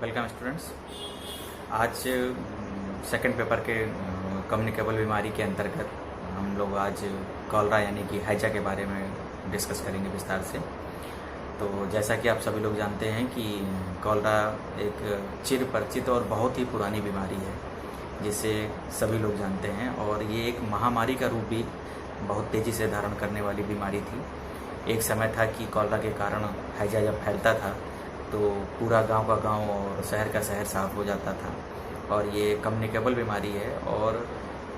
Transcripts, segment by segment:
Welcome students. आज second paper के communicable बीमारी के अंतर्गत हम लोग आज कॉलरा यानी कि हैजा के बारे में डिस्कस करेंगे विस्तार से। तो जैसा कि आप सभी लोग जानते हैं कि कॉलरा एक चिर परिचित और बहुत ही पुरानी बीमारी है जिसे सभी लोग जानते हैं, और ये एक महामारी का रूप भी बहुत तेज़ी से धारण करने वाली बीमारी थी। एक समय था कि कॉलरा के कारण हैजा जब फैलता था तो पूरा गांव का गांव और शहर का शहर साफ हो जाता था। और ये कम्युनिकेबल बीमारी है और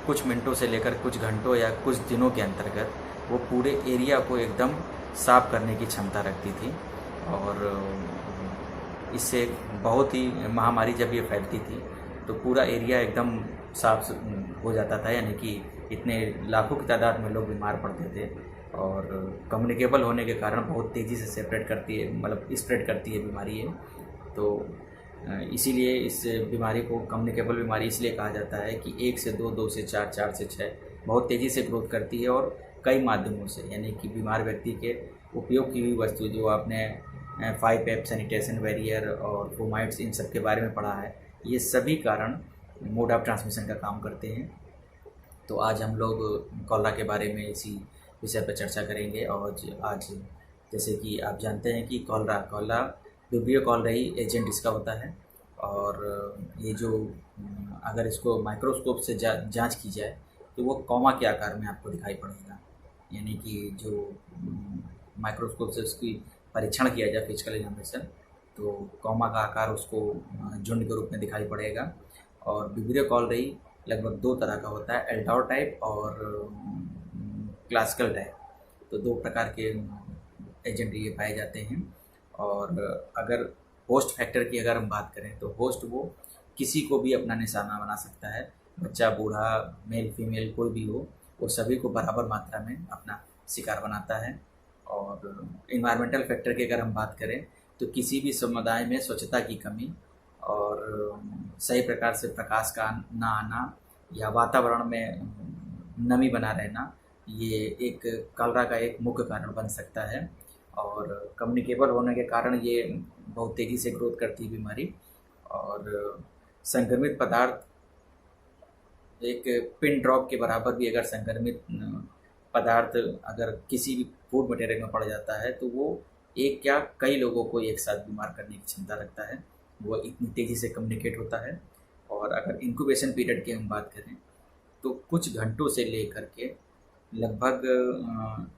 कुछ मिनटों से लेकर कुछ घंटों या कुछ दिनों के अंतर्गत वो पूरे एरिया को एकदम साफ करने की क्षमता रखती थी। और इससे बहुत ही महामारी जब ये फैलती थी तो पूरा एरिया एकदम साफ हो जाता था, यानी कि इतने लाखों की तादाद में लोग बीमार पड़ते थे। और कम्युनिकेबल होने के कारण बहुत तेज़ी से सेपरेट करती है, मतलब स्प्रेड करती है बीमारी है। तो इसीलिए इस बीमारी को कम्युनिकेबल बीमारी इसलिए कहा जाता है कि 1 से 2, 2 से 4, 4 से 6 बहुत तेज़ी से ग्रोथ करती है। और कई माध्यमों से, यानी कि बीमार व्यक्ति के उपयोग की हुई वस्तु जो आपने 5F सैनिटेशन बैरियर और फोमाइट्स इन सब के बारे में पढ़ा है, ये सभी कारण मोड ऑफ ट्रांसमिशन का काम करते हैं। तो आज हम लोग कॉलरा के बारे में इसी विषय पर चर्चा करेंगे। और आज जैसे कि आप जानते हैं कि कॉलरा विब्रियो कॉलराई एजेंट इसका होता है। और ये जो अगर इसको माइक्रोस्कोप से जांच की जाए तो वो कॉमा के आकार में आपको दिखाई पड़ेगा, यानी कि जो माइक्रोस्कोप से उसकी परीक्षण किया जाए फिजिकल एग्जामिनेशन, तो कॉमा का आकार उसको झुंड के रूप में दिखाई पड़ेगा। और विब्रियो कॉलराई लगभग 2 तरह का होता है, एल्डोर टाइप और क्लासिकल टाइप। तो 2 प्रकार के एजेंट ये पाए जाते हैं। और अगर होस्ट फैक्टर की अगर हम बात करें तो होस्ट वो किसी को भी अपना निशाना बना सकता है, बच्चा बूढ़ा मेल फीमेल कोई भी हो, वो सभी को बराबर मात्रा में अपना शिकार बनाता है। और इन्वायरमेंटल फैक्टर की अगर हम बात करें तो किसी भी समुदाय में स्वच्छता की कमी और सही प्रकार से प्रकाश का ना आना या वातावरण में नमी बना रहना, ये एक कॉलरा का एक मुख्य कारण बन सकता है। और कम्युनिकेबल होने के कारण ये बहुत तेज़ी से ग्रोथ करती है बीमारी। और संक्रमित पदार्थ एक पिन ड्रॉप के बराबर भी अगर संक्रमित पदार्थ अगर किसी भी फूड मटेरियल में पड़ जाता है तो वो एक या कई लोगों को एक साथ बीमार करने की क्षमता रखता है। वो इतनी तेज़ी से कम्युनिकेट होता है। और अगर इंक्यूबेशन पीरियड की हम बात करें तो कुछ घंटों से लेकर के लगभग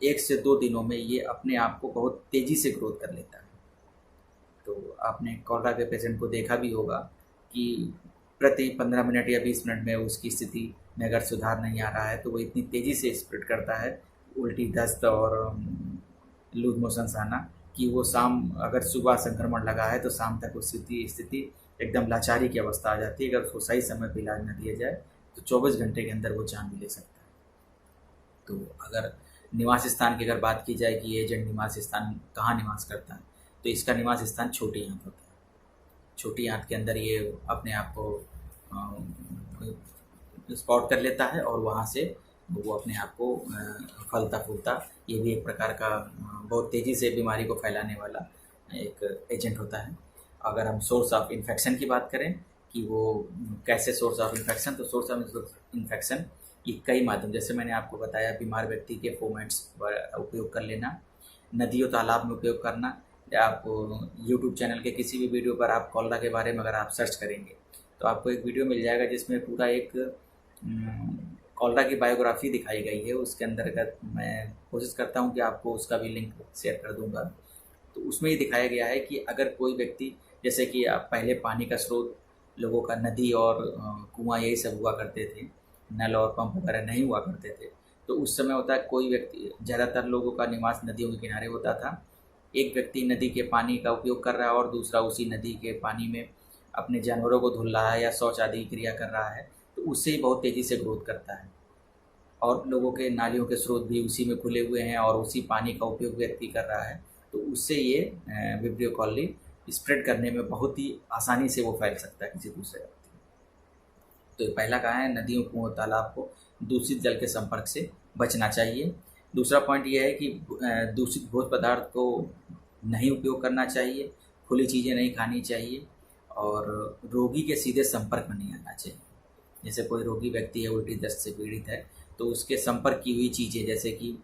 1 से 2 दिनों में ये अपने आप को बहुत तेज़ी से ग्रोथ कर लेता है। तो आपने कॉलरा के पेशेंट को देखा भी होगा कि प्रति 15 मिनट या 20 मिनट में उसकी स्थिति में अगर सुधार नहीं आ रहा है तो वो इतनी तेज़ी से स्प्रेड करता है, उल्टी दस्त और लूज मोशंस आना, कि वो शाम अगर सुबह संक्रमण लगा है तो शाम तक उसकी स्थिति एकदम लाचारी की अवस्था आ जाती है। अगर उसको सही समय पर इलाज न दिया जाए तो 24 घंटे के अंदर वो जान भी ले सकता है। तो अगर निवास स्थान की अगर बात की जाए कि ये एजेंट निवास स्थान कहाँ निवास करता है, तो इसका निवास स्थान छोटी आंत होता है। छोटी आंत के अंदर ये अपने आप को स्पॉट कर लेता है और वहाँ से वो अपने आप को फलता फूलता, ये भी एक प्रकार का बहुत तेज़ी से बीमारी को फैलाने वाला एक एजेंट होता है। अगर हम सोर्स ऑफ इन्फेक्शन की बात करें कि वो कैसे सोर्स ऑफ इन्फेक्शन, तो सोर्स ऑफ इन्फेक्शन ये कई माध्यम, जैसे मैंने आपको बताया, बीमार व्यक्ति के फोमेट्स पर उपयोग कर लेना, नदियों तालाब में उपयोग करना, या आप यूट्यूब चैनल के किसी भी वीडियो पर आप कॉलरा के बारे में अगर आप सर्च करेंगे तो आपको एक वीडियो मिल जाएगा जिसमें पूरा एक कॉलरा की बायोग्राफी दिखाई गई है। उसके अंतर्गत मैं कोशिश करता हूँ कि आपको उसका भी लिंक शेयर कर दूँगा। तो उसमें ये दिखाया गया है कि अगर कोई व्यक्ति, जैसे कि आप पहले पानी का स्रोत लोगों का नदी और कुआँ यही सब हुआ करते थे, नल और पंप वगैरह नहीं हुआ करते थे, तो उस समय होता है कोई व्यक्ति, ज़्यादातर लोगों का निवास नदियों के किनारे होता था। एक व्यक्ति नदी के पानी का उपयोग कर रहा है और दूसरा उसी नदी के पानी में अपने जानवरों को धुल रहा है या शौच आदि की क्रिया कर रहा है, तो उससे ही बहुत तेज़ी से ग्रोथ करता है। और लोगों के नालियों के स्रोत भी उसी में खुले हुए हैं और उसी पानी का उपयोग व्यक्ति कर रहा है, तो उससे ये विब्रियो कॉलराई स्प्रेड करने में बहुत ही आसानी से वो फैल सकता है किसी दूसरे व्यक्ति। तो पहला कहा है नदियों, कुओं, तालाब को दूषित जल के संपर्क से बचना चाहिए। दूसरा पॉइंट ये है कि दूषित भोज्य पदार्थ को नहीं उपयोग करना चाहिए, खुली चीज़ें नहीं खानी चाहिए। और रोगी के सीधे संपर्क में नहीं आना चाहिए। जैसे कोई रोगी व्यक्ति है, उल्टी दस्त से पीड़ित है, तो उसके संपर्क की हुई चीज़ें जैसे कि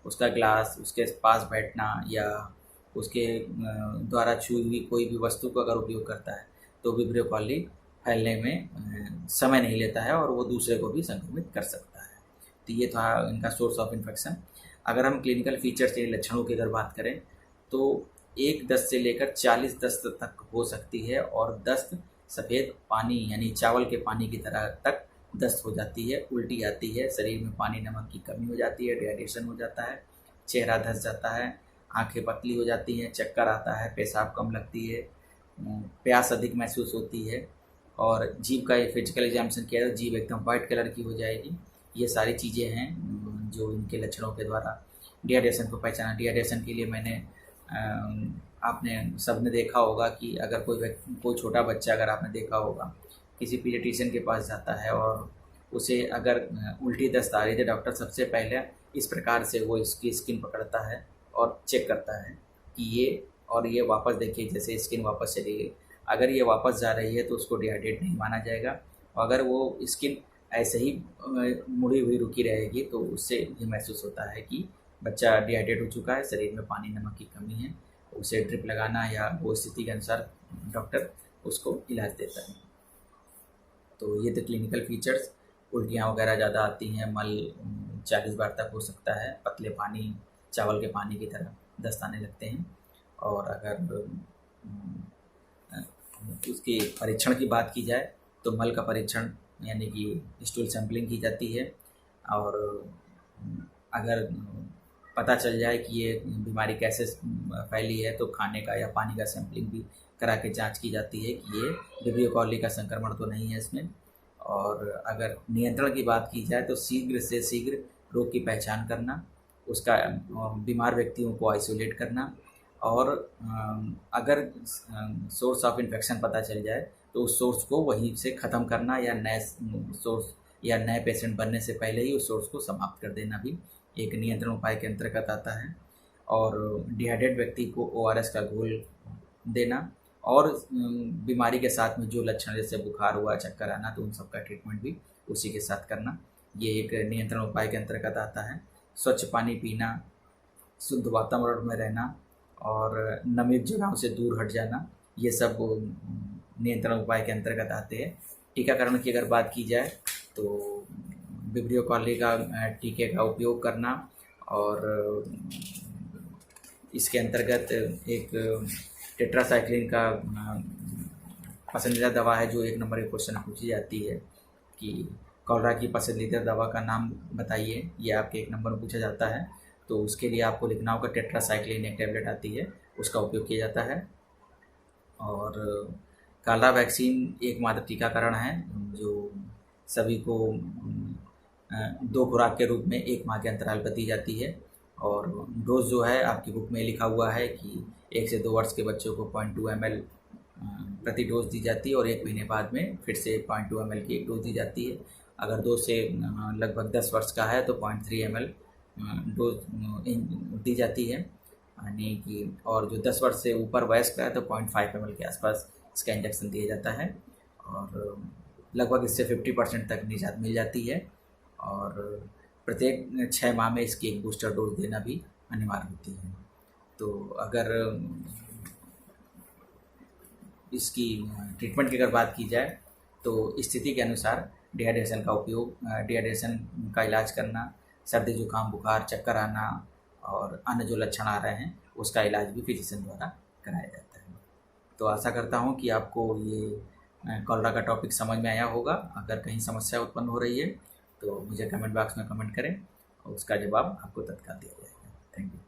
उसका ग्लास, उसके पास बैठना या उसके द्वारा छुई हुई कोई भी वस्तु का अगर उपयोग करता है तो विब्रियो कॉली फैलने में समय नहीं लेता है और वो दूसरे को भी संक्रमित कर सकता है। तो ये था इनका सोर्स ऑफ इन्फेक्शन। अगर हम क्लिनिकल फीचर्स या लक्षणों की अगर बात करें तो एक दस्त से लेकर 40 दस्त तक हो सकती है और दस्त सफ़ेद पानी यानी चावल के पानी की तरह तक दस्त हो जाती है, उल्टी आती है, शरीर में पानी नमक की कमी हो जाती है, डिहाइड्रेशन हो जाता है, चेहरा धंस जाता है, आंखें पतली हो जाती हैं, चक्कर आता है, पेशाब कम लगती है, प्यास अधिक महसूस होती है और जीभ का फिजिकल एग्जामिनेशन किया तो जीभ एकदम वाइट कलर की हो जाएगी। ये सारी चीज़ें हैं जो इनके लक्षणों के द्वारा डिहाइड्रेशन को पहचाना। डिहाइड्रेशन के लिए मैंने आपने सबने देखा होगा कि अगर कोई छोटा बच्चा अगर आपने देखा होगा किसी पीडियाट्रिशियन के पास जाता है और उसे अगर उल्टी दस्त आ रही है, डॉक्टर सबसे पहले इस प्रकार से वो इसकी स्किन पकड़ता है और चेक करता है कि ये वापस देखिए जैसे स्किन वापस चली गई। अगर ये वापस जा रही है तो उसको डिहाइड्रेट नहीं माना जाएगा, और अगर वो स्किन ऐसे ही मुड़ी हुई रुकी रहेगी तो उससे ये महसूस होता है कि बच्चा डिहाइड्रेट हो चुका है, शरीर में पानी नमक की कमी है। उसे ड्रिप लगाना या वो स्थिति के अनुसार डॉक्टर उसको इलाज देता है। तो ये थे क्लिनिकल फीचर्स। उल्टियाँ वगैरह ज़्यादा आती हैं, मल 40 बार तक हो सकता है, पतले पानी चावल के पानी की तरह दस्त आने लगते हैं। और अगर उसके परीक्षण की बात की जाए तो मल का परीक्षण यानी कि स्टूल सैंपलिंग की जाती है, और अगर पता चल जाए कि ये बीमारी कैसे फैली है तो खाने का या पानी का सैंपलिंग भी करा के जांच की जाती है कि ये विब्रियो कॉली का संक्रमण तो नहीं है इसमें। और अगर नियंत्रण की बात की जाए तो शीघ्र से शीघ्र रोग की पहचान करना, उसका बीमार व्यक्तियों को आइसोलेट करना, और अगर सोर्स ऑफ इन्फेक्शन पता चल जाए तो उस सोर्स को वहीं से ख़त्म करना या नए सोर्स या नए पेशेंट बनने से पहले ही उस सोर्स को समाप्त कर देना भी एक नियंत्रण उपाय के अंतर्गत आता है। और डिहाइड्रेट व्यक्ति को ORS का घोल देना, और बीमारी के साथ में जो लक्षण जैसे बुखार हुआ, चक्कर आना, तो उन सब का ट्रीटमेंट भी उसी के साथ करना, ये एक नियंत्रण उपाय के अंतर्गत आता है। स्वच्छ पानी पीना, शुद्ध वातावरण में रहना और नमित जगहों से दूर हट जाना, ये सब नियंत्रण उपाय के अंतर्गत आते हैं। टीकाकरण की अगर बात की जाए तो विब्रियो कॉली का टीके का उपयोग करना, और इसके अंतर्गत एक टेट्रासाइक्लिन का पसंदीदा दवा है जो 1 नंबर के क्वेश्चन पूछी जाती है कि कॉलरा की पसंदीदा दवा का नाम बताइए, ये आपके 1 नंबर में पूछा जाता है। तो उसके लिए आपको लिखना होगा टेट्रासाइक्लिन, एक टैबलेट आती है, उसका उपयोग किया जाता है। और कॉलरा वैक्सीन एकमात्र टीकाकरण है जो सभी को 2 खुराक के रूप में 1 माह के अंतराल पर दी जाती है। और डोज जो है आपकी बुक में लिखा हुआ है कि 1 से 2 वर्ष के बच्चों को 0.2 ml प्रति डोज दी जाती है, और 1 महीने बाद में फिर से 0.2 ml की एक डोज दी जाती है। अगर 2 से लगभग 10 वर्ष का है तो 0.3 ml डोज दी जाती है, यानी कि और जो 10 वर्ष से ऊपर वयस्क का है तो 0.5 ml के आसपास इसका इंजेक्शन दिया जाता है, और लगभग इससे 50% तक निजात मिल जाती है। और प्रत्येक 6 माह में इसकी एक बूस्टर डोज देना भी अनिवार्य होती है। तो अगर इसकी ट्रीटमेंट की अगर बात की जाए तो स्थिति के अनुसार डिहाइड्रेशन का इलाज करना, सर्दी जुकाम बुखार चक्कर आना और अन्य जो लक्षण आ रहे हैं उसका इलाज भी फिजिशियन द्वारा कराया जाता है। तो आशा करता हूँ कि आपको ये कॉलरा का टॉपिक समझ में आया होगा। अगर कहीं समस्या उत्पन्न हो रही है तो मुझे कमेंट बॉक्स में कमेंट करें और उसका जवाब आपको तत्काल दिया जाएगा। Thank you.